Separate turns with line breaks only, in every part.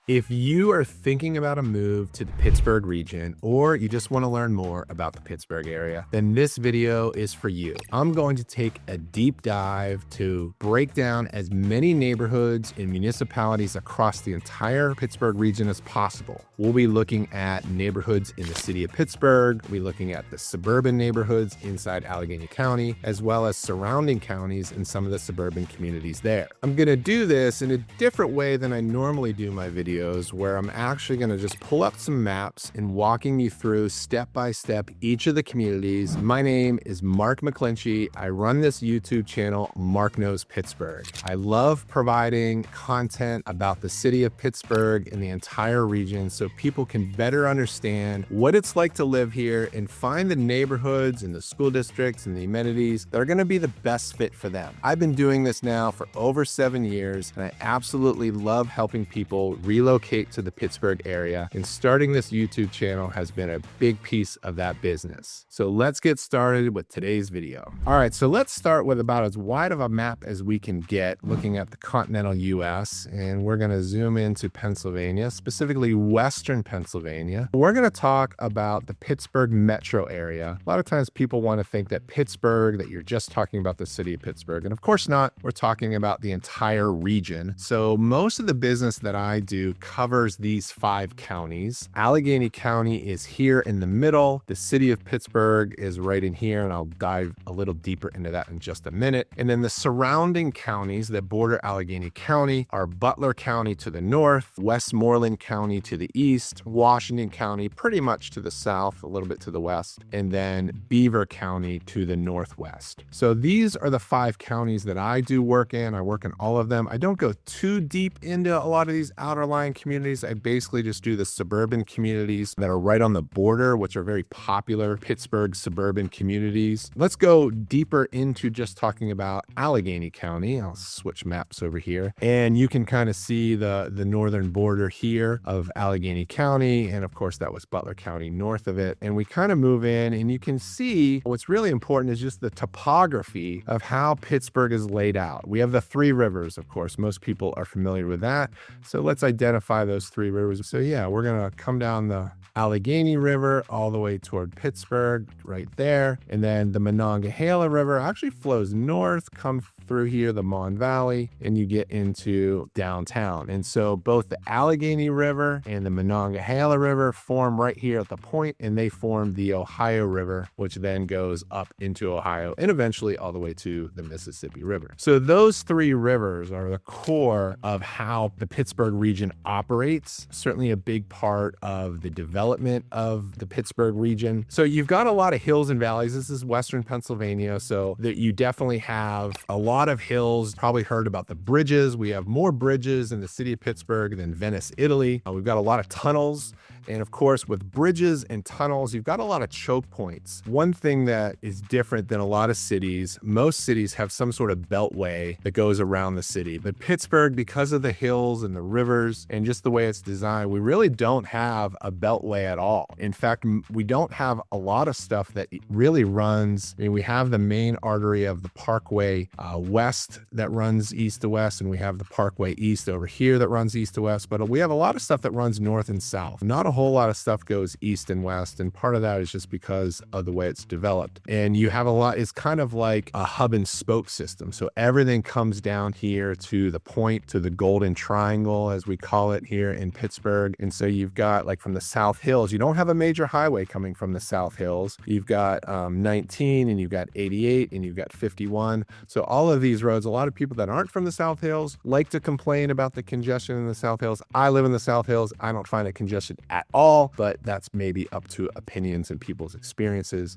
If you are thinking about a move to the Pittsburgh region, or you just want to learn more about the Pittsburgh area, then this video is for you. I'm going to take a deep dive to break down as many neighborhoods and municipalities across the entire Pittsburgh region as possible. We'll be looking at neighborhoods in the city of Pittsburgh. We'll be looking at the suburban neighborhoods inside Allegheny County, as well as surrounding counties and some of the suburban communities there. I'm going to do this in a different way than I normally do my videos, where I'm actually going to just pull up some maps and walking you through step by step each of the communities. My name is Mark McClinchie. I run this YouTube channel, Mark Knows Pittsburgh. I love providing content about the city of Pittsburgh and the entire region so people can better understand what it's like to live here and find the neighborhoods and the school districts and the amenities that are going to be the best fit for them. I've been doing this now for over 7 years, and I absolutely love helping people relocate to the Pittsburgh area, and starting this YouTube channel has been a big piece of that business. So let's get started with today's video. All right, so let's start with about as wide of a map as we can get, looking at the continental US, and we're going to zoom into Pennsylvania, specifically Western Pennsylvania. We're going to talk about the Pittsburgh metro area. A lot of times people want to think that Pittsburgh, that you're just talking about the city of Pittsburgh, and of course not. We're talking about the entire region. So most of the business that I do covers these 5 counties. Allegheny County is here in the middle. The city of Pittsburgh is right in here, and I'll dive a little deeper into that in just a minute. And then the surrounding counties that border Allegheny County are Butler County to the north, Westmoreland County to the east, Washington County pretty much to the south, a little bit to the west, and then Beaver County to the northwest. So these are the 5 counties that I do work in. I work in all of them. I don't go too deep into a lot of these outer line communities. I basically just do the suburban communities that are right on the border, which are very popular Pittsburgh suburban communities. Let's go deeper into just talking about Allegheny County. I'll switch maps over here, and you can kind of see the northern border here of Allegheny County, and of course that was Butler County north of it. And we kind of move in, and you can see what's really important is just the topography of how Pittsburgh is laid out. We have the 3 rivers, of course. Most people are familiar with that. So let's identify those 3 rivers. So yeah, we're going to come down the Allegheny River all the way toward Pittsburgh right there. And then the Monongahela River actually flows north, comes through here, the Mon Valley, and you get into downtown. And so both the Allegheny River and the Monongahela River form right here at the point, and they form the Ohio River, which then goes up into Ohio and eventually all the way to the Mississippi River. So those 3 rivers are the core of how the Pittsburgh region operates, certainly a big part of the development of the Pittsburgh region. So you've got a lot of hills and valleys. This is Western Pennsylvania, so that you definitely have a lot of hills. Probably heard about the bridges. We have more bridges in the city of Pittsburgh than Venice, Italy. We've got a lot of tunnels. And of course, with bridges and tunnels, you've got a lot of choke points. One thing that is different than a lot of cities, most cities have some sort of beltway that goes around the city. But Pittsburgh, because of the hills and the rivers and just the way it's designed, we really don't have a beltway at all. In fact, we don't have a lot of stuff that really runs. I mean, we have the main artery of the Parkway west that runs east to west, and we have the Parkway east over here that runs east to west. But we have a lot of stuff that runs north and south. Not a whole lot of stuff goes east and west, and part of that is just because of the way it's developed. And you have a lot, it's kind of like a hub and spoke system. So everything comes down here to the point, to the Golden Triangle, as we call it here in Pittsburgh. And so you've got, like, from the South Hills, you don't have a major highway coming from the South Hills. You've got 19, and you've got 88, and you've got 51. So all of these roads, a lot of people that aren't from the South Hills like to complain about the congestion in the South Hills. I live in the South Hills. I don't find it congested at all, but that's maybe up to opinions and people's experiences,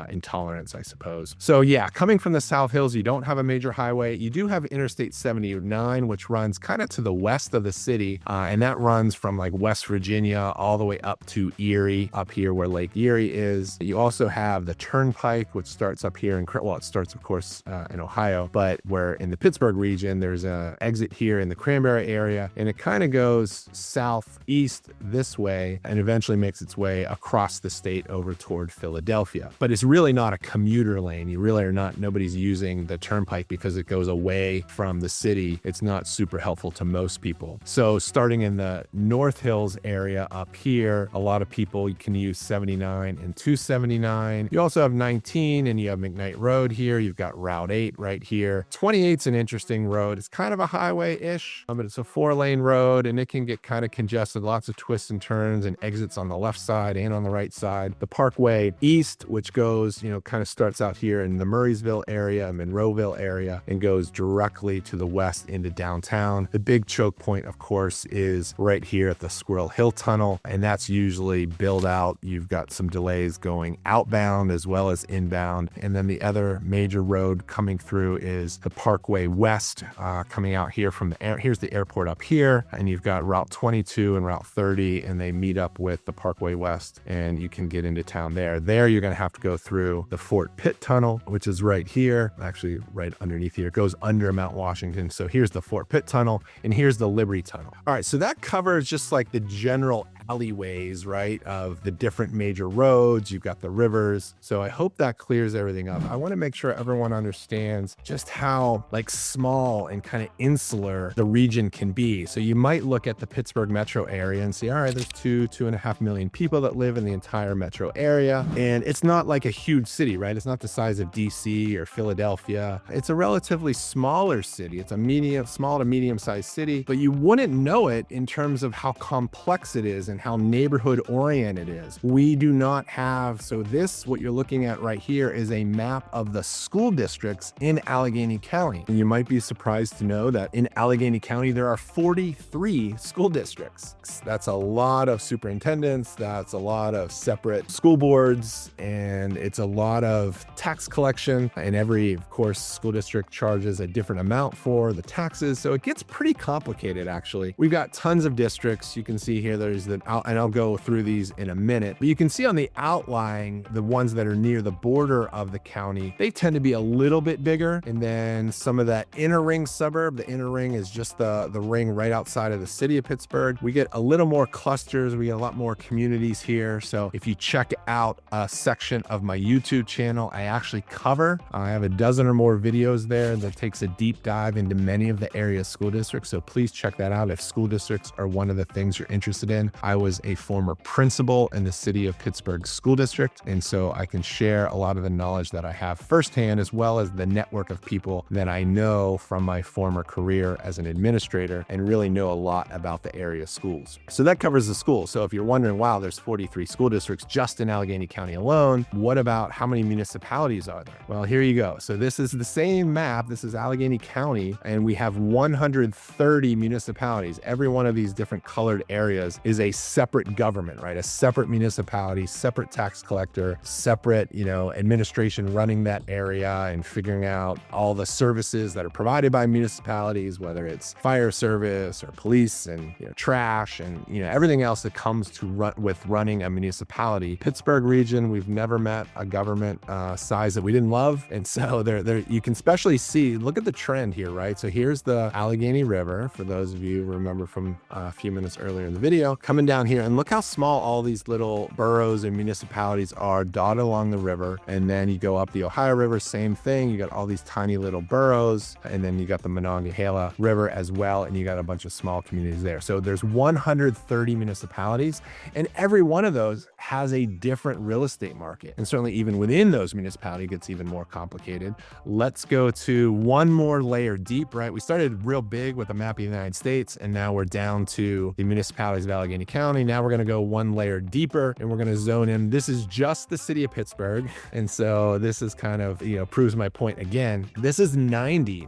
intolerance, I suppose. So yeah, coming from the South Hills, you don't have a major highway. You do have Interstate 79, which runs kind of to the west of the city, and that runs from like West Virginia all the way up to Erie, up here where Lake Erie is. You also have the Turnpike, which starts up here in, well, it starts of course in Ohio, but where in the Pittsburgh region, there's an exit here in the Cranberry area, and it kind of goes southeast this way and eventually makes its way across the state over toward Philadelphia. But it's really not a commuter lane. You really are not, nobody's using the Turnpike because it goes away from the city. It's not super helpful to most people. So starting in the North Hills area up here, a lot of people can use 79 and 279. You also have 19 and you have McKnight Road here. You've got Route 8 right here. 28's an interesting road. It's kind of a highway-ish, but it's a 4-lane road and it can get kind of congested. Lots of twists and turns and exits on the left side and on the right side. The Parkway East, which goes, kind of starts out here in the Murraysville area, Monroeville area, and goes directly to the west into downtown. The big choke point, of course, is right here at the Squirrel Hill Tunnel, and that's usually built out. You've got some delays going outbound as well as inbound. And then the other major road coming through is the Parkway West, coming out here from here's the airport up here, and you've got Route 22 and Route 30, and they meet up with the Parkway West, and you can get into town there. There, you're going to have to go through the Fort Pitt Tunnel, which is right here, actually right underneath here. It goes under Mount Washington. So here's the Fort Pitt Tunnel, and here's the Liberty Tunnel. All right, so that covers just like the general alleyways, right, of the different major roads. You've got the rivers. So I hope that clears everything up. I want to make sure everyone understands just how like small and kind of insular the region can be. So you might look at the Pittsburgh metro area and say, all right, there's 2.5 million people that live in the entire metro area. And it's not like a huge city, right? It's not the size of DC or Philadelphia. It's a relatively smaller city. It's a small to medium sized city, but you wouldn't know it in terms of how complex it is and how neighborhood oriented it is. We do not have, so this, what you're looking at right here is a map of the school districts in Allegheny County. And you might be surprised to know that in Allegheny County, there are 43 school districts. That's a lot of superintendents, that's a lot of separate school boards, and it's a lot of tax collection. And every, of course, school district charges a different amount for the taxes. So it gets pretty complicated, actually. We've got tons of districts. You can see here, there's the, and I'll go through these in a minute, but you can see on the outline, the ones that are near the border of the county, they tend to be a little bit bigger. And then some of that inner ring suburb, the inner ring is just the ring right outside of the city of Pittsburgh. We get a little more clusters. We get a lot more communities here. So if you check out a section of my YouTube channel, I actually cover, I have a dozen or more videos there that takes a deep dive into many of the area school districts. So please check that out if school districts are one of the things you're interested in. I was a former principal in the city of Pittsburgh School District, and so I can share a lot of the knowledge that I have firsthand, as well as the network of people that I know from my former career as an administrator, and really know a lot about the area schools. So that covers the schools. So if you're wondering, wow, there's 43 school districts just in Allegheny County alone, what about how many municipalities are there? Well, here you go. So this is the same map. This is Allegheny County, and we have 130 municipalities. Every one of these different colored areas is a separate government, right? A separate municipality, separate tax collector, separate, administration running that area and figuring out all the services that are provided by municipalities, whether it's fire service or police and trash and everything else that comes to with running a municipality. Pittsburgh region, we've never met a government size that we didn't love, and so there you can especially see. Look at the trend here, right? So here's the Allegheny River. For those of you who remember from a few minutes earlier in the video, coming down here, and look how small all these little boroughs and municipalities are dotted along the river. And then you go up the Ohio River, same thing. You got all these tiny little boroughs, and then you got the Monongahela River as well, and you got a bunch of small communities there. So there's 130 municipalities, and every one of those has a different real estate market. And certainly even within those municipalities, it gets even more complicated. Let's go to one more layer deep, right? We started real big with the map of the United States, and now we're down to the municipalities of Allegheny County. Now we're going to go one layer deeper, and we're going to zone in. This is just the city of Pittsburgh. And so this is kind of, proves my point again. This is 90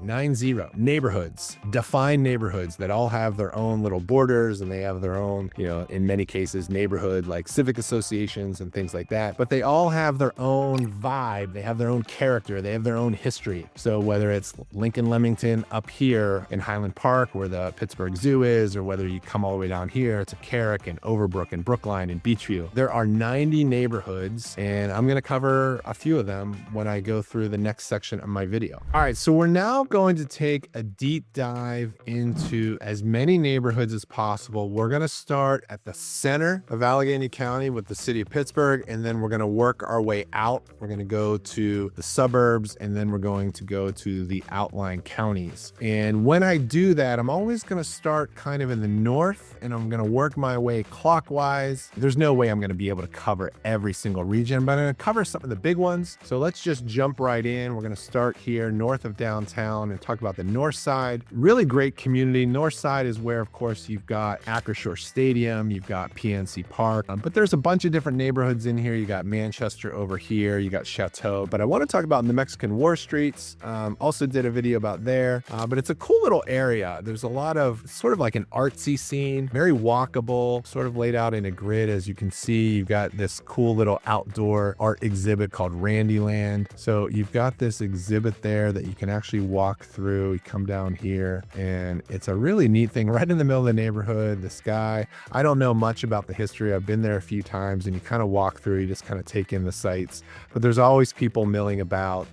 neighborhoods, defined neighborhoods that all have their own little borders, and they have their own, in many cases, neighborhood like civic associations and things like that. But they all have their own vibe. They have their own character. They have their own history. So whether it's Lincoln Leamington up here in Highland Park, where the Pittsburgh Zoo is, or whether you come all the way down here to Carrick Park and Overbrook and Brookline and Beachview. There are 90 neighborhoods, and I'm going to cover a few of them when I go through the next section of my video. All right, so we're now going to take a deep dive into as many neighborhoods as possible. We're going to start at the center of Allegheny County with the city of Pittsburgh, and then we're going to work our way out. We're going to go to the suburbs, and then we're going to go to the outlying counties. And when I do that, I'm always going to start kind of in the north, and I'm going to work my way clockwise. There's no way I'm going to be able to cover every single region, but I'm going to cover some of the big ones. So let's just jump right in. We're going to start here north of downtown and talk about the north side. Really great community. North side is where, of course, you've got Acrisure Stadium, you've got PNC Park, but there's a bunch of different neighborhoods in here. You got Manchester over here, you got Chateau, but I want to talk about the Mexican War Streets. Also did a video about there, but it's a cool little area. There's a lot of sort of like an artsy scene, very walkable, sort of laid out in a grid. As you can see, you've got this cool little outdoor art exhibit called Randyland. So you've got this exhibit there that you can actually walk through. You come down here and it's a really neat thing right in the middle of the neighborhood. The sky, I don't know much about the history. I've been there a few times, and you kind of walk through, you just kind of take in the sights, but there's always people milling about.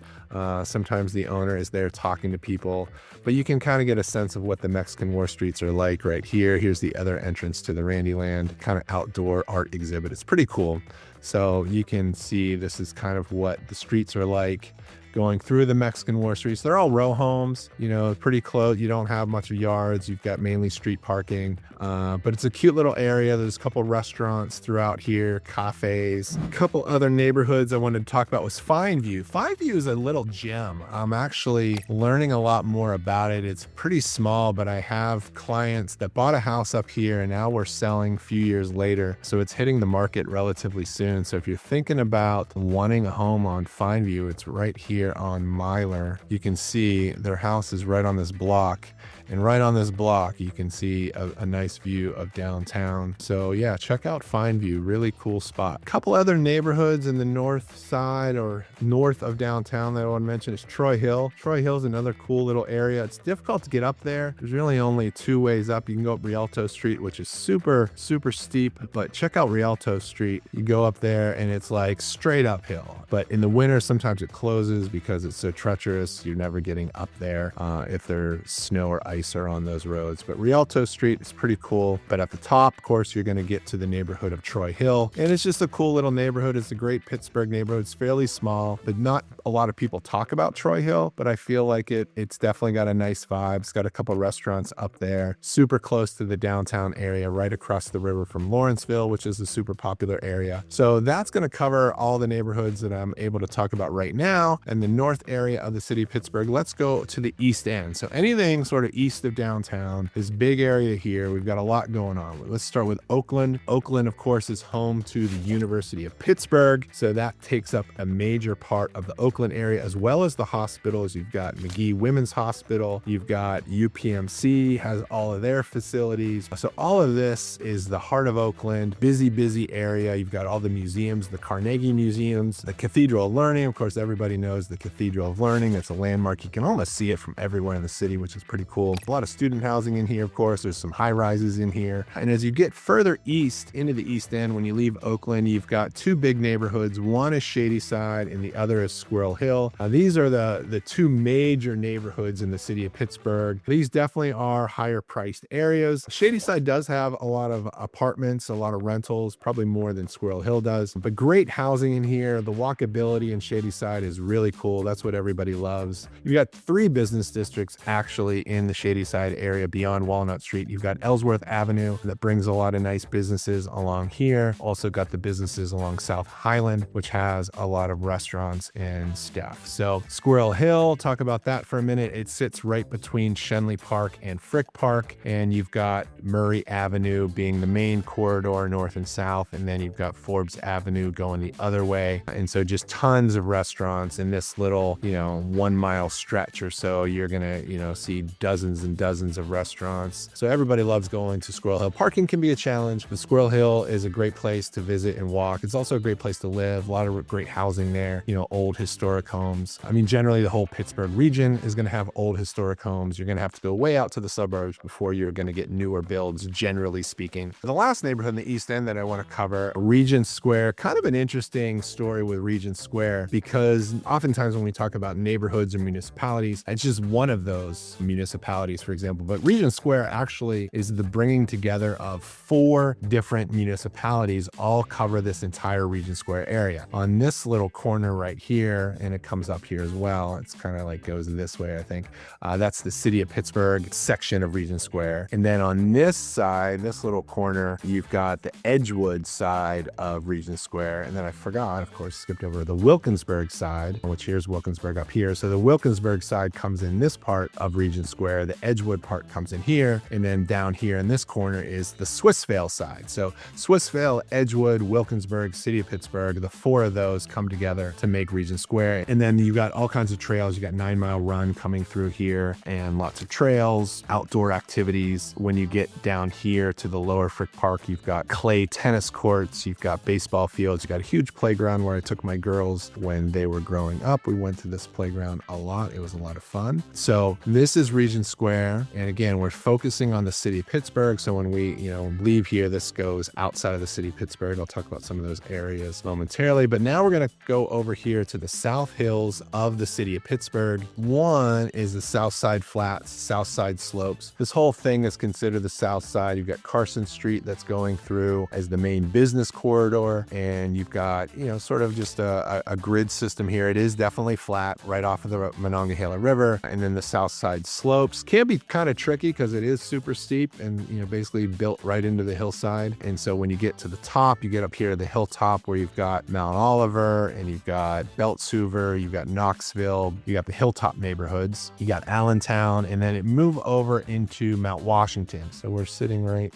Sometimes the owner is there talking to people, but you can kind of get a sense of what the Mexican War Streets are like right here. Here's the other entrance to the Randyland kind of outdoor art exhibit. It's pretty cool. So you can see this is kind of what the streets are like going through the Mexican War Streets. They're all row homes, you know, pretty close. You don't have much of yards. You've got mainly street parking, but it's a cute little area. There's a couple restaurants throughout here, cafes. A couple other neighborhoods I wanted to talk about was Fineview. Fineview is a little gem. I'm actually learning a lot more about it. It's pretty small, but I have clients that bought a house up here, and now we're selling a few years later. So it's hitting the market relatively soon. So if you're thinking about wanting a home on Fineview, it's right here on Myler. You can see their house is right on this block, and right on this block you can see a nice view of downtown. So yeah, check out Fineview, really cool spot. A couple other neighborhoods in the north side or north of downtown that I want to mention is Troy Hill. Troy Hill is another cool little area. It's difficult to get up there. There's really only two ways up. You can go up Rialto Street, which is super steep, but check out Rialto Street. You go up there and it's like straight uphill, but in the winter sometimes it closes because it's so treacherous. You're never getting up there if there's snow or ice are on those roads. But Rialto Street is pretty cool. But at the top, of course, you're going to get to the neighborhood of Troy Hill, and it's just a cool little neighborhood. It's a great Pittsburgh neighborhood. It's fairly small, but not a lot of people talk about Troy Hill, but I feel like it's definitely got a nice vibe. It's got a couple restaurants up there, super close to the downtown area, right across the river from Lawrenceville, which is a super popular area. So that's going to cover all the neighborhoods that I'm able to talk about right now. And the north area of the city of Pittsburgh. Let's go to the east end. So anything sort of east of downtown, this big area here, we've got a lot going on. Let's start with Oakland. Oakland, of course, is home to the University of Pittsburgh. So that takes up a major part of the Oakland area, as well as the hospitals. You've got McGee Women's Hospital. You've got UPMC has all of their facilities. So all of this is the heart of Oakland, busy area. You've got all the museums, the Carnegie Museums, the Cathedral of Learning. Of course, everybody knows the Cathedral of Learning. It's a landmark. You can almost see it from everywhere in the city, which is pretty cool. A lot of student housing in here, of course. There's some high rises in here. And as you get further east into the East End, when you leave Oakland, you've got two big neighborhoods. One is Shadyside and the other is Squirrel Hill. These are the two major neighborhoods in the city of Pittsburgh. These definitely are higher priced areas. Shadyside does have a lot of apartments, a lot of rentals, probably more than Squirrel Hill does, but great housing in here. The walkability in Shadyside is really cool. That's what everybody loves. You've got three business districts actually in the Shadyside area beyond Walnut Street. You've got Ellsworth Avenue that brings a lot of nice businesses along here. Also got the businesses along South Highland, which has a lot of restaurants and stuff. So Squirrel Hill, talk about that for a minute. It sits right between Shenley Park and Frick Park, and you've got Murray Avenue being the main corridor north and south, and then you've got Forbes Avenue going the other way. And so just tons of restaurants in this little, 1 mile stretch or so. You're gonna, see dozens dozens and dozens of restaurants. So everybody loves going to Squirrel Hill. Parking can be a challenge, but Squirrel Hill is a great place to visit and walk. It's also a great place to live. A lot of great housing there, you know, old historic homes. I mean, generally the whole Pittsburgh region is going to have old historic homes. You're going to have to go way out to the suburbs before you're going to get newer builds, generally speaking. The last neighborhood in the East End that I want to cover, Regent Square. Kind of an interesting story with Regent Square, because oftentimes when we talk about neighborhoods or municipalities, it's just one of those municipalities, for example. But Regent Square actually is the bringing together of 4 different municipalities, all cover this entire Regent Square area. On this little corner right here, and it comes up here as well, it's kind of like goes this way, I think. That's the city of Pittsburgh section of Regent Square. And then on this side, this little corner, you've got the Edgewood side of Regent Square. And then I forgot, of course, skipped over the Wilkinsburg side, which here's Wilkinsburg up here. So the Wilkinsburg side comes in this part of Regent Square. The Edgewood part comes in here. And then down here in this corner is the Swissvale side. So Swissvale, Edgewood, Wilkinsburg, city of Pittsburgh, the 4 of those come together to make Regent Square. And then you got all kinds of trails. You got 9 Mile Run coming through here and lots of trails, outdoor activities. When you get down here to the Lower Frick Park, you've got clay tennis courts, you've got baseball fields, you've got a huge playground where I took my girls when they were growing up. We went to this playground a lot. It was a lot of fun. So this is Regent Square. And again, we're focusing on the city of Pittsburgh. So when we, leave here, this goes outside of the city of Pittsburgh. I'll talk about some of those areas momentarily, but now we're going to go over here to the South Hills of the city of Pittsburgh. One is the South Side Flats, South Side Slopes. This whole thing is considered the South Side. You've got Carson Street that's going through as the main business corridor, and you've got, sort of just a grid system here. It is definitely flat right off of the Monongahela River. And then the South Side Slopes can be kind of tricky because it is super steep and, basically built right into the hillside. And so when you get to the top, you get up here to the hilltop where you've got Mount Oliver and you've got Beltshoover, you've got Knoxville, you got the hilltop neighborhoods, you got Allentown, and then it move over into Mount Washington. So we're standing right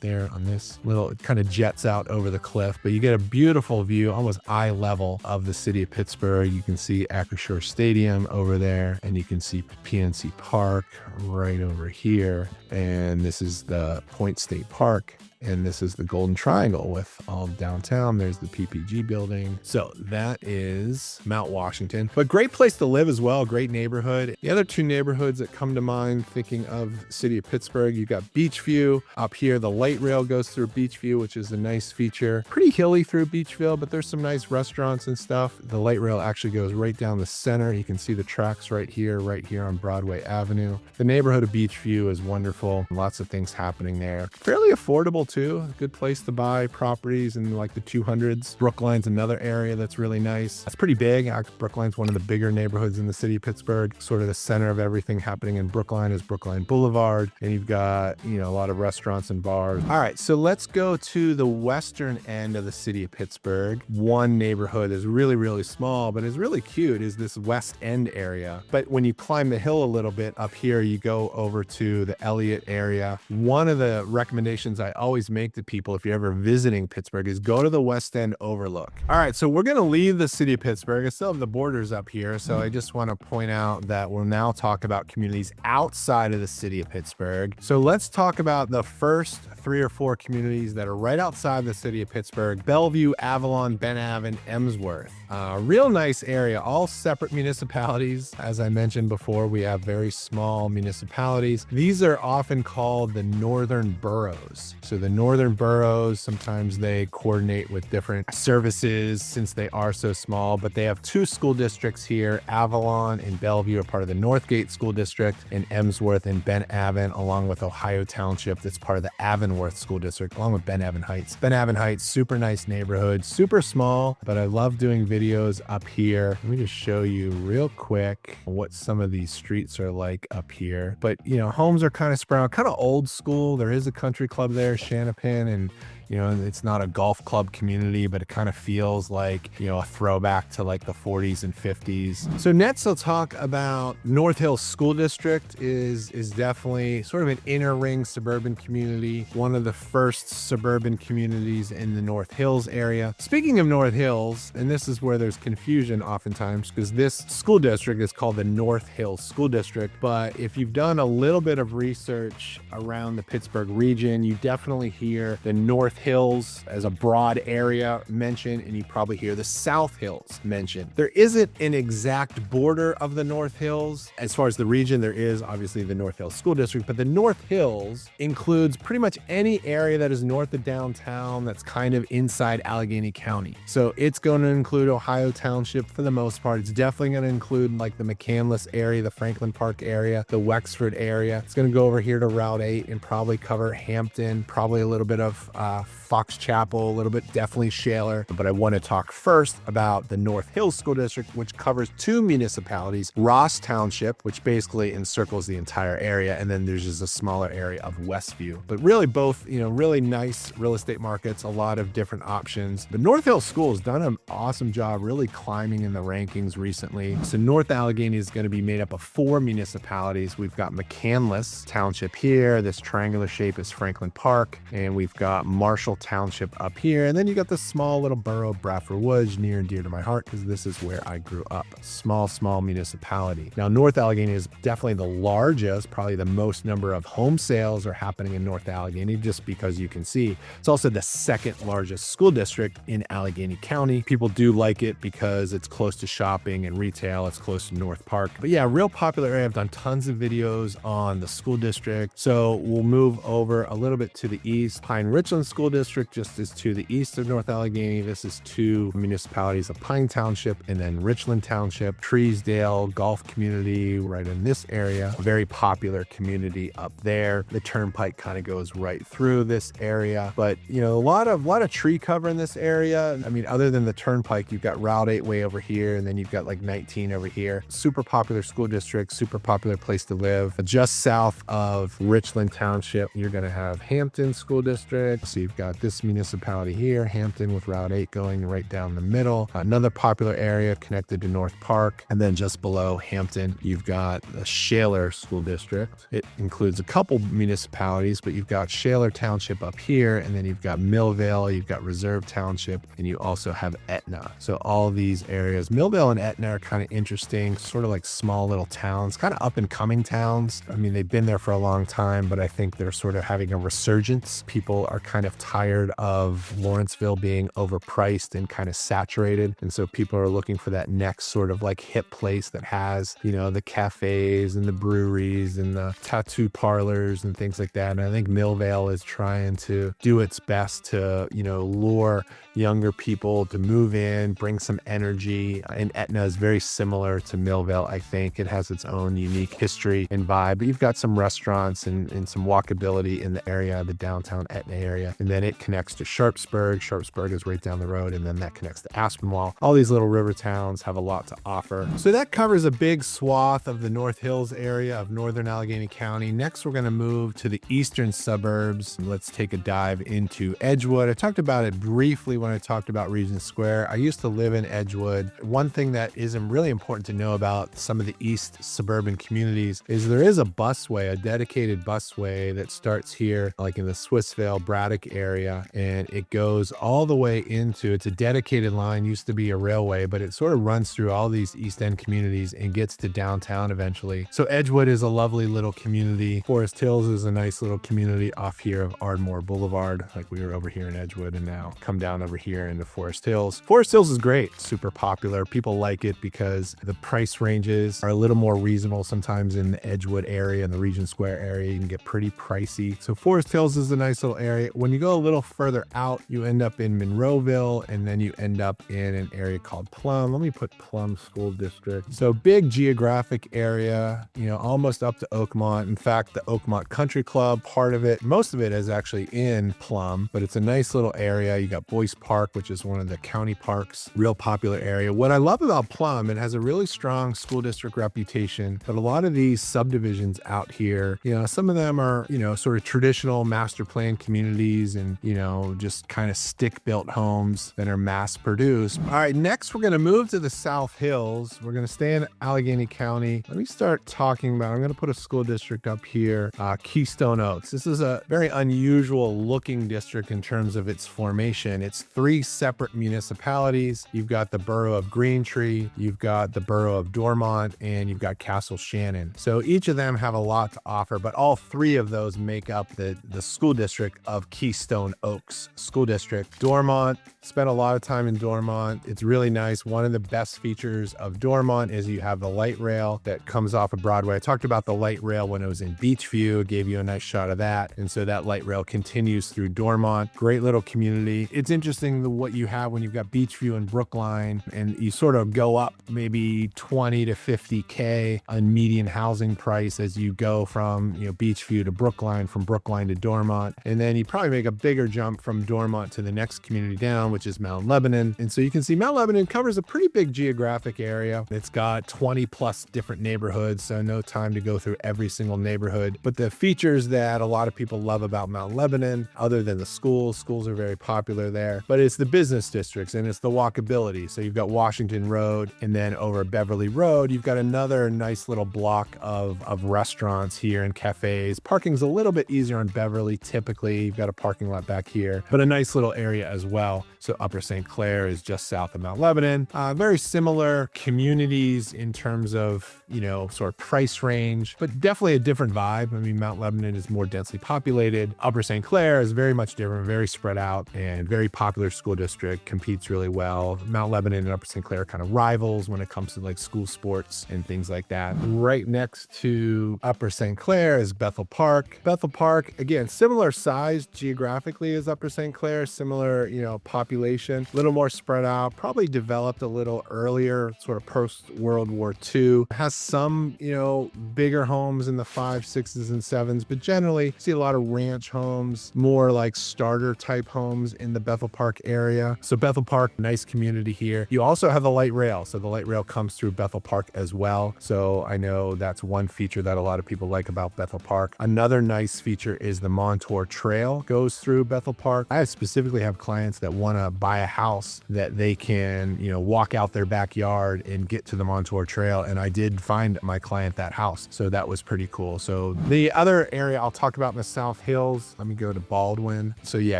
there on this little, it kind of jets out over the cliff, but you get a beautiful view, almost eye level, of the city of Pittsburgh. You can see Acrisure Stadium over there, and you can see PNC Park right over here. And this is the Point State Park. And this is the Golden Triangle with all downtown. There's the PPG building. So that is Mount Washington, but great place to live as well. Great neighborhood. The other 2 neighborhoods that come to mind thinking of city of Pittsburgh, you got Beechview up here. The light rail goes through Beechview, which is a nice feature. Pretty hilly through Beechville, but there's some nice restaurants and stuff. The light rail actually goes right down the center. You can see the tracks right here on Broadway Avenue. The neighborhood of Beechview is wonderful. Lots of things happening there. Fairly affordable too. A good place to buy properties in like the 200s. Brookline's another area that's really nice. It's pretty big. Brookline's one of the bigger neighborhoods in the city of Pittsburgh. Sort of the center of everything happening in Brookline is Brookline Boulevard. And you've got, a lot of restaurants and bars. All right, so let's go to the western end of the city of Pittsburgh. One neighborhood is really, really small, but is really cute, is this West End area. But when you climb the hill a little bit up here, you go over to the Elliott area. One of the recommendations I always make to people if you're ever visiting Pittsburgh is go to the West End Overlook. All right, so we're going to leave the city of Pittsburgh. I still have the borders up here, so I just want to point out that we'll now talk about communities outside of the city of Pittsburgh. So let's talk about the first 3 or 4 communities that are right outside the city of Pittsburgh: Bellevue, Avalon, Ben Avon, Emsworth. Real nice area, all separate municipalities. As I mentioned before, we have very small municipalities. These are often called the northern boroughs. So the northern boroughs, sometimes they coordinate with different services since they are so small, but they have 2 school districts here. Avalon and Bellevue are part of the Northgate School District, and Emsworth and Ben Avon, along with Ohio Township, that's part of the Avonworth School District, along with Ben Avon Heights. Ben Avon Heights, super nice neighborhood, super small, but I love doing videos up here. Let me just show you real quick what some of these streets are like up here. But, homes are kind of spread out, kind of old school. There is a country club there, Shanapin, and You know, it's not a golf club community, but it kind of feels like, you know, a throwback to like the 40s and 50s. So next I'll talk about North Hills School District is definitely sort of an inner ring suburban community, one of the first suburban communities in the North Hills area. Speaking of North Hills, and this is where there's confusion oftentimes because this school district is called the North Hills School District, but if you've done a little bit of research around the Pittsburgh region, you definitely hear the North Hills as a broad area mentioned, and you probably hear the South Hills mentioned. There isn't an exact border of the North Hills. As far as the region, there is obviously the North Hills School District, but the North Hills includes pretty much any area that is north of downtown that's kind of inside Allegheny County. So it's going to include Ohio Township for the most part. It's definitely going to include like the McCandless area, the Franklin Park area, the Wexford area. It's going to go over here to Route 8 and probably cover Hampton, probably a little bit of Fox Chapel, a little bit definitely Shaler. But I want to talk first about the North Hills School District, which covers two municipalities, Ross Township, which basically encircles the entire area, and then there's just a smaller area of Westview. But really both, you know, really nice real estate markets, a lot of different options. But North Hills School has done an awesome job really climbing in the rankings recently. So North Allegheny is going to be made up of 4 municipalities. We've got McCandless Township here. This triangular shape is Franklin Park, and we've got Marshall Township up here. And then you got the small little borough of Bradford Woods, near and dear to my heart because this is where I grew up. Small municipality. Now, North Allegheny is definitely the largest, probably the most number of home sales are happening in North Allegheny, just because you can see it's also the second largest school district in Allegheny County. People do like it because it's close to shopping and retail. It's close to North Park. But yeah, real popular area. I've done tons of videos on the school district. So we'll move over a little bit to the east. Pine Richland School District just is to the east of North Allegheny. This is 2 municipalities of Pine Township and then Richland Township. Treesdale Golf Community right in this area. A very popular community up there. The turnpike kind of goes right through this area. But you know, a lot of tree cover in this area. I mean, other than the turnpike, you've got Route 8 way over here, and then you've got like 19 over here. Super popular school district, super popular place to live. Just south of Richland Township, you're going to have Hampton School District. So you've got this municipality here, Hampton, with Route 8 going right down the middle. Another popular area connected to North Park. And then just below Hampton, you've got the Shaler School District. It includes a couple municipalities, but you've got Shaler Township up here, and then you've got Millvale, you've got Reserve Township, and you also have Etna. So all these areas, Millvale and Etna, are kind of interesting, sort of like small little towns, kind of up and coming towns. I mean, they've been there for a long time, but I think they're sort of having a resurgence. People are kind of tired of Lawrenceville being overpriced and kind of saturated. And so people are looking for that next sort of like hip place that has, you know, the cafes and the breweries and the tattoo parlors and things like that. And I think Millvale is trying to do its best to, you know, lure younger people to move in, bring some energy. And Etna is very similar to Millvale, I think. It has its own unique history and vibe, but you've got some restaurants and some walkability in the area, the downtown Etna area. And then it connects to Sharpsburg. Sharpsburg is right down the road, and then that connects to Aspinwall. All these little river towns have a lot to offer. So that covers a big swath of the North Hills area of northern Allegheny County. Next, we're going to move to the eastern suburbs. Let's take a dive into Edgewood. I talked about it briefly when I talked about Regent Square. I used to live in Edgewood. One thing that is really important to know about some of the east suburban communities is there is a busway, a dedicated busway that starts here, like in the Swissvale, Braddock area, and it goes all the way into, it's a dedicated line, used to be a railway, but it sort of runs through all these East End communities and gets to downtown eventually. So Edgewood is a lovely little community. Forest Hills is a nice little community off here of Ardmore Boulevard. Like we were over here in Edgewood and now come down over here into Forest Hills. Forest Hills is great, super popular. People like it because the price ranges are a little more reasonable sometimes in the Edgewood area and the Regent Square area. You can get pretty pricey. So Forest Hills is a nice little area. When you go a little further out, you end up in Monroeville, and then you end up in an area called Plum. Let me put Plum School District. So big geographic area, you know, almost up to Oakmont. In fact, the Oakmont Country Club, part of it, most of it is actually in Plum, but it's a nice little area. You got Boyce Park, which is one of the county parks, real popular area. What I love about Plum, it has a really strong school district reputation, but a lot of these subdivisions out here, you know, some of them are, you know, sort of traditional master plan communities and, you know, just kind of stick-built homes that are mass-produced. All right, next we're going to move to the South Hills. We're going to stay in Allegheny County. Let me start talking about, I'm going to put a school district up here, Keystone Oaks. This is a very unusual looking district in terms of its formation. It's 3 separate municipalities. You've got the borough of Greentree, you've got the borough of Dormont, and you've got Castle Shannon. So each of them have a lot to offer, but all 3 of those make up the school district of Keystone Oaks School District. Dormont, spent a lot of time in Dormont. It's really nice. One of the best features of Dormont is you have the light rail that comes off of Broadway. I talked about the light rail when it was in Beachview, gave you a nice shot of that. And so that light rail continues through Dormont. Great little community. It's interesting what you have when you've got Beachview and Brookline, and you sort of go up maybe 20 to 50K on median housing price as you go from, you know, Beachview to Brookline, from Brookline to Dormont. And then you probably make a bigger jump from Dormont to the next community down, which is Mount Lebanon. And so you can see Mount Lebanon covers a pretty big geographic area. It's got 20 plus different neighborhoods, so no time to go through every single neighborhood. But the features that a lot of people love about Mount Lebanon, other than the schools are very popular there, but it's the business districts and it's the walkability. So you've got Washington Road, and then over Beverly Road, you've got another nice little block of restaurants here and cafes. Parking's a little bit easier on Beverly. Typically, you've got a parking lot back here, but a nice little area as well. So Upper St. Clair is just south of Mount Lebanon. Very similar communities in terms of, you know, sort of price range, but definitely a different vibe. I mean, Mount Lebanon is more densely populated. Upper St. Clair is very much different, very spread out, and very popular school district, competes really well. Mount Lebanon and Upper St. Clair are kind of rivals when it comes to like school sports and things like that. Right next to Upper St. Clair is Bethel Park. Bethel Park, again, similar size geographically as Upper St. Clair, similar, you know, population, a little more spread out, probably developed a little earlier, sort of post World War II. Has some, you know, bigger homes in the 5s, 6s, and 7s, but generally see a lot of ranch homes, more like starter type homes in the Bethel Park area. So Bethel Park, nice community here. You also have the light rail. So the light rail comes through Bethel Park as well. So I know that's one feature that a lot of people like about Bethel Park. Another nice feature is the Montour Trail goes through Bethel Park. I specifically have clients that want to buy a house that they can, you know, walk out their backyard and get to the Montour Trail. And I did find my client that house. So that was pretty cool. So the other area I'll talk about in the South Hills, let me go to Baldwin. So yeah,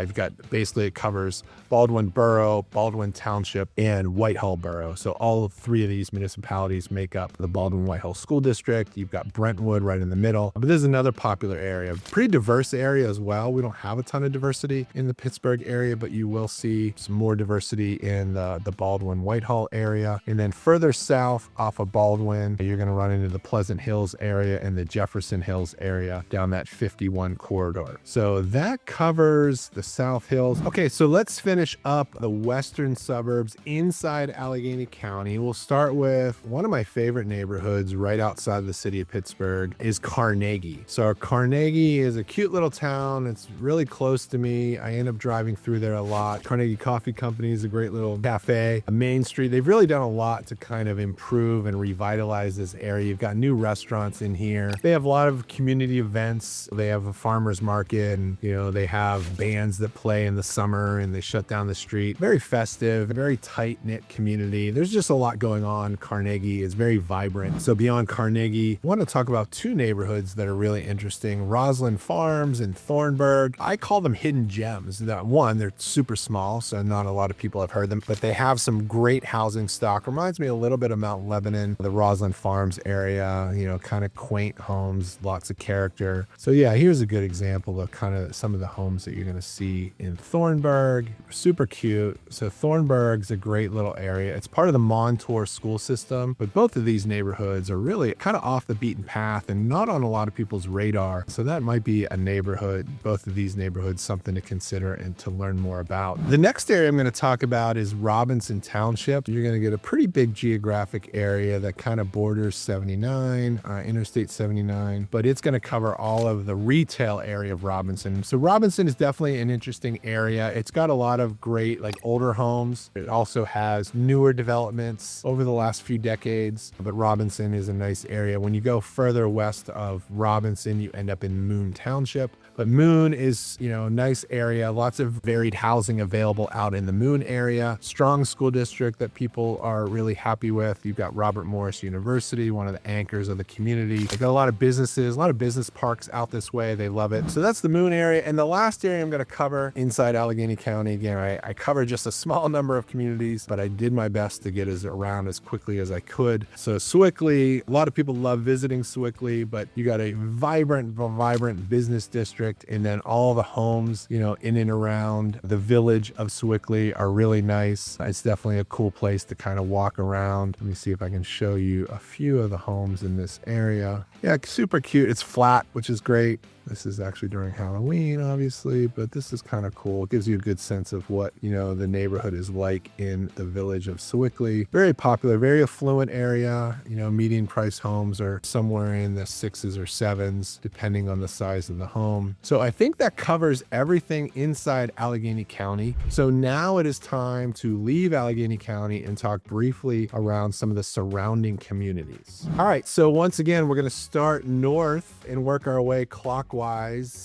you've got, basically it covers Baldwin Borough, Baldwin Township, and Whitehall Borough. So all 3 of these municipalities make up the Baldwin-Whitehall School District. You've got Brentwood right in the middle. But this is another popular area, pretty diverse area as well. We don't have a ton of diversity in the Pittsburgh area, but you will see some more diversity in the Baldwin-Whitehall area. And then further south off of Baldwin, you're going to run into the Pleasant Hills area and the Jefferson Hills area down that 51 corridor. So that covers the South Hills. Okay, so let's finish up the western suburbs inside Allegheny County. We'll start with one of my favorite neighborhoods right outside the city of Pittsburgh is Carnegie. So Carnegie is a cute little town. It's really close to me. I end up driving through there a lot. Carnegie Coffee Company is a great little cafe. Main Street, they've really done a lot to kind of improve and revitalize this area. You've got new restaurants in here. They have a lot of community events. They have a farmer's market, and, you know, they have bands that play in the summer and they shut down the street. Very festive, very tight-knit community. There's just a lot going on. Carnegie is very vibrant. So beyond Carnegie, I want to talk about 2 neighborhoods that are really interesting. Roslyn Farms and Thornburg. I call them hidden gems. One, they're super small, so not a lot of people have heard them, but they have some great housing stock. Reminds me a little bit of Mount Lebanon, the Roslyn Farms area, you know, kind of quaint homes, lots of character. So yeah, here's a good example of kind of some of the homes that you're going to see in Thornburg. Super cute. So Thornburg's a great little area. It's part of the Montour school system, but both of these neighborhoods are really kind of off the beaten path and not on a lot of people's radar. So that might be a neighborhood, both of these neighborhoods, something to consider and to learn more about. The next next area I'm going to talk about is Robinson Township. You're going to get a pretty big geographic area that kind of borders 79, Interstate 79, but it's going to cover all of the retail area of Robinson. So Robinson is definitely an interesting area. It's got a lot of great like older homes. It also has newer developments over the last few decades, but Robinson is a nice area. When you go further west of Robinson, you end up in Moon Township. But Moon is, a nice area, lots of varied housing available out in the Moon area. Strong school district that people are really happy with. You've got Robert Morris University, one of the anchors of the community. They've got a lot of businesses, a lot of business parks out this way. They love it. So that's the Moon area. And the last area I'm going to cover inside Allegheny County. Again, I covered just a small number of communities, but I did my best to get around as quickly as I could. So Sewickley, a lot of people love visiting Sewickley, but you got a vibrant business district. And then all the homes, in and around the village of Sewickley are really nice. It's definitely a cool place to kind of walk around. Let me see if I can show you a few of the homes in this area. Yeah, super cute. It's flat, which is great. This is actually during Halloween, obviously, but this is kind of cool. It gives you a good sense of what, the neighborhood is like in the village of Sewickley. Very popular, very affluent area. Median price homes are somewhere in the 6s or 7s, depending on the size of the home. So I think that covers everything inside Allegheny County. So now it is time to leave Allegheny County and talk briefly around some of the surrounding communities. All right, so once again, we're going to start north and work our way clockwise.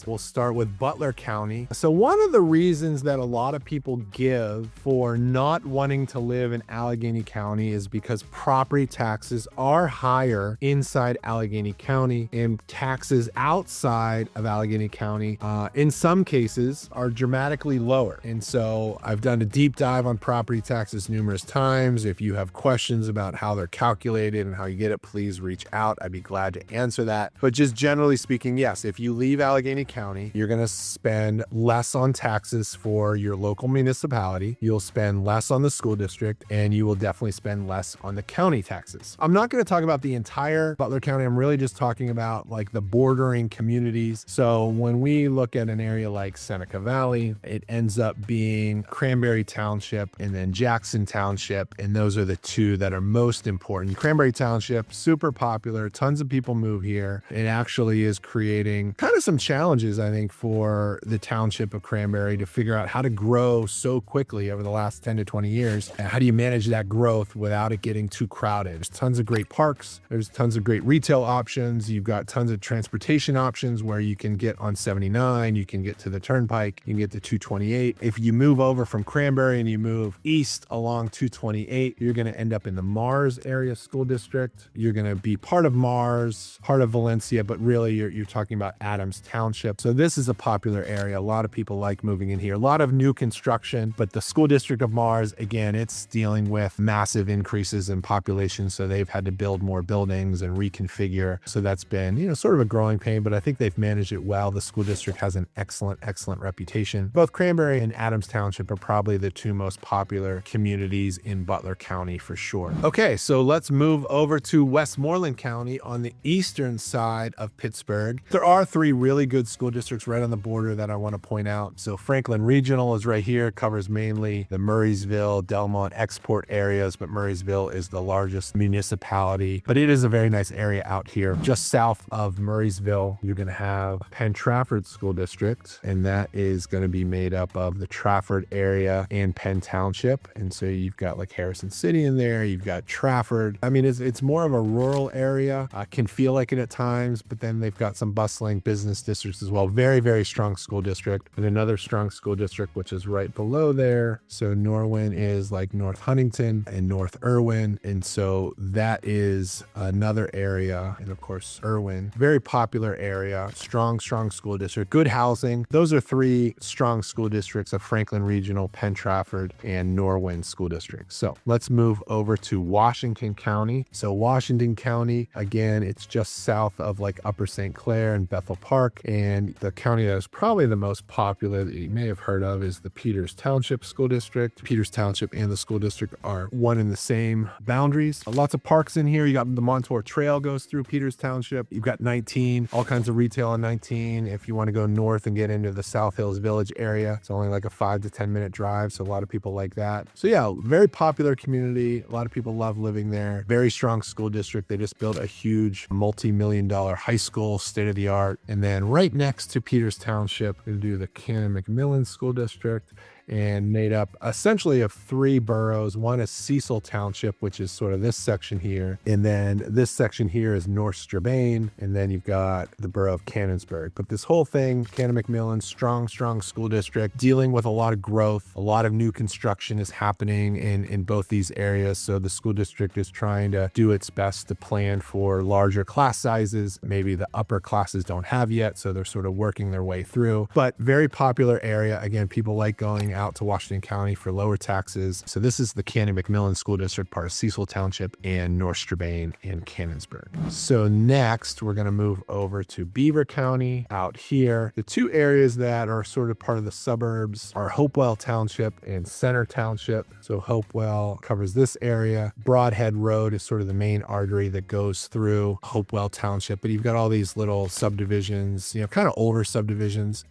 We'll start with Butler County. So one of the reasons that a lot of people give for not wanting to live in Allegheny County is because property taxes are higher inside Allegheny County, and taxes outside of Allegheny County, in some cases, are dramatically lower. And so I've done a deep dive on property taxes numerous times. If you have questions about how they're calculated and how you get it, please reach out. I'd be glad to answer that. But just generally speaking, yes, if you leave Allegheny County, you're going to spend less on taxes for your local municipality. You'll spend less on the school district, and you will definitely spend less on the county taxes. I'm not going to talk about the entire Butler County. I'm really just talking about like the bordering communities. So when we look at an area like Seneca Valley, it ends up being Cranberry Township and then Jackson Township. And those are the two that are most important. Cranberry Township, super popular. Tons of people move here. It actually is creating kind of some challenges, I think, for the township of Cranberry to figure out how to grow so quickly over the last 10 to 20 years. And how do you manage that growth without it getting too crowded? There's tons of great parks. There's tons of great retail options. You've got tons of transportation options where you can get on 79, you can get to the Turnpike, you can get to 228. If you move over from Cranberry and you move east along 228, you're going to end up in the Mars area school district. You're going to be part of Mars, part of Valencia, but really you're talking about Adams Township. So this is a popular area. A lot of people like moving in here. A lot of new construction, but the school district of Mars, again, it's dealing with massive increases in population. So they've had to build more buildings and reconfigure. So that's been, sort of a growing pain, but I think they've managed it well. The school district has an excellent reputation. Both Cranberry and Adams Township are probably the two most popular communities in Butler County for sure. Okay, so let's move over to Westmoreland County on the eastern side of Pittsburgh. There are three really good school districts right on the border that I want to point out. So Franklin Regional is right here, covers mainly the Murraysville, Delmont export areas, but Murraysville is the largest municipality. But it is a very nice area out here. Just south of Murraysville, you're going to have Penn Trafford School District, and that is going to be made up of the Trafford area and Penn Township. And so you've got like Harrison City in there, you've got Trafford. I mean, it's more of a rural area. Can feel like it at times, but then they've got some bustling business districts as well. Very strong school district. And another strong school district, which is right below there. So Norwin is like North Huntington and North Irwin. And so that is another area. And of course, Irwin, very popular area, strong school district, good housing. Those are three strong school districts of Franklin Regional, Penn Trafford, and Norwin school districts. So let's move over to Washington County. So Washington County, again, it's just south of like Upper St. Clair and Bethel park. And the county that is probably the most popular that you may have heard of is the Peters Township School District. Peters Township and the school district are one and the same boundaries. Lots of parks in here. You got the Montour Trail goes through Peters Township. You've got 19, all kinds of retail on 19. If you want to go north and get into the South Hills Village area, it's only like a 5 to 10 minute drive. So a lot of people like that. So yeah, very popular community. A lot of people love living there. Very strong school district. They just built a huge multi-million-dollar high school, state of the art. And then right next to Peters Township, we do the Cannon-McMillan School District, and made up essentially of 3 boroughs. One is Cecil Township, which is sort of this section here. And then this section here is North Strabane. And then you've got the borough of Canonsburg. But this whole thing, Cannon-McMillan, strong school district, dealing with a lot of growth. A lot of new construction is happening in both these areas. So the school district is trying to do its best to plan for larger class sizes. Maybe the upper classes don't have yet, so they're sort of working their way through. But very popular area. Again, people like going out to Washington County for lower taxes. So this is the Cannon-McMillan School District, part of Cecil Township and North Strabane and Canonsburg. So next, we're going to move over to Beaver County out here. The 2 areas that are sort of part of the suburbs are Hopewell Township and Center Township. So Hopewell covers this area. Broadhead Road is sort of the main artery that goes through Hopewell Township, but you've got all these little subdivisions, kind of older subdivisions.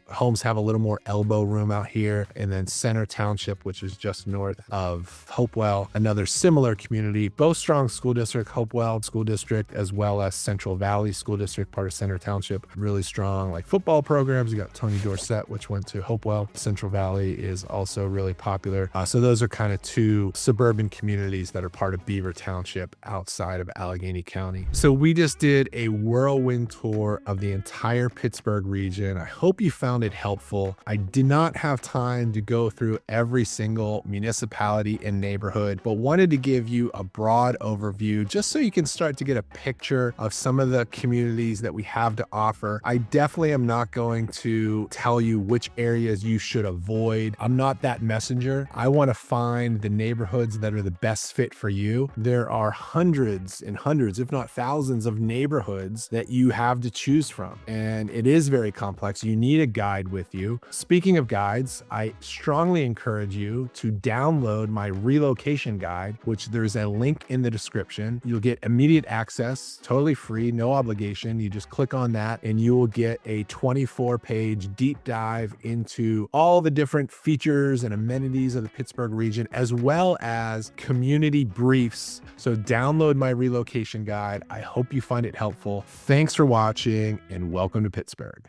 Homes have a little more elbow room out here. And then Center Township, which is just north of Hopewell, another similar community, both strong school district, Hopewell School District, as well as Central Valley School District, part of Center Township. Really strong like football programs. You got Tony Dorsett, which went to Hopewell. Central Valley is also really popular. So those are kind of 2 suburban communities that are part of Beaver Township outside of Allegheny County. So we just did a whirlwind tour of the entire Pittsburgh region. I hope you found it helpful. I did not have time to go through every single municipality and neighborhood, but wanted to give you a broad overview just so you can start to get a picture of some of the communities that we have to offer. I definitely am not going to tell you which areas you should avoid. I'm not that messenger. I want to find the neighborhoods that are the best fit for you. There are hundreds and hundreds, if not thousands, of neighborhoods that you have to choose from, and it is very complex. You need a guide with you. Speaking of guides, I strongly encourage you to download my relocation guide, which there's a link in the description. You'll get immediate access, totally free, no obligation. You just click on that and you will get a 24-page deep dive into all the different features and amenities of the Pittsburgh region, as well as community briefs. So download my relocation guide. I hope you find it helpful. Thanks for watching and welcome to Pittsburgh.